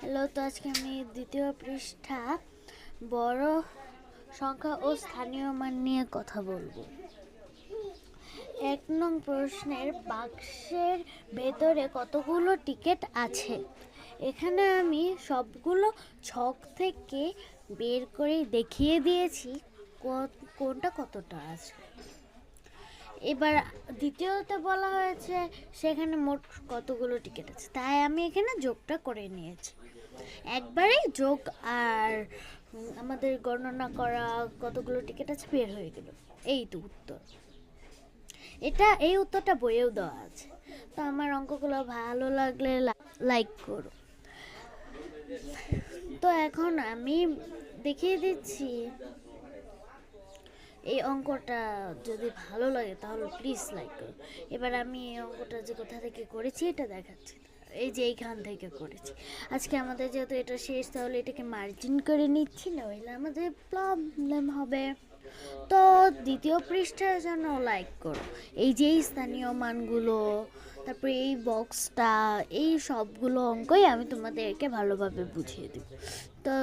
Hello, তো আজকে আমি দ্বিতীয় পৃষ্ঠা বড় সংখ্যা ও স্থানীয় মান নিয়ে কথা বলবো। 1 নং প্রশ্নের বাক্সের ভেতরে কতগুলো টিকিট আছে? এখানে আমি সবগুলো ছক থেকে বের করে দেখিয়ে দিয়েছি কোনটা কতটা আছে। এবার দ্বিতীয়তে বলা হয়েছে সেখানে মোট কতগুলো টিকিট আছে, তাই আমি এখানে যোগটা করে নিয়েছি। একবারেই যোগ আর আমাদের গণনা করা কতগুলো টিকিট আছে বের হয়ে গেল। এই তো উত্তর। এই উত্তরটা বইয়েও দেওয়া আছে। তো আমার অঙ্কগুলো ভালো লাগলে লাইক করো। তো এখন আমি দেখিয়ে দিচ্ছি, এই অঙ্কটা যদি ভালো লাগে তাহলে প্লিজ লাইক করো। এবার আমি এই অঙ্কটা যে কোথা থেকে করেছি এটা দেখাচ্ছি। এই যে এইখান থেকে করেছি। আজকে আমাদের যেহেতু এটা শেষ, তাহলে এটাকে মার্জিন করে নিচ্ছি, নইলে আমাদের প্রবলেম হবে। তো দ্বিতীয় পৃষ্ঠার জন্য লাইক করো। এই যে স্থানীয় মানগুলো, তারপরে এই বক্সটা, এই সবগুলো অঙ্কই আমি তোমাদেরকে ভালোভাবে বুঝিয়ে দেব। তো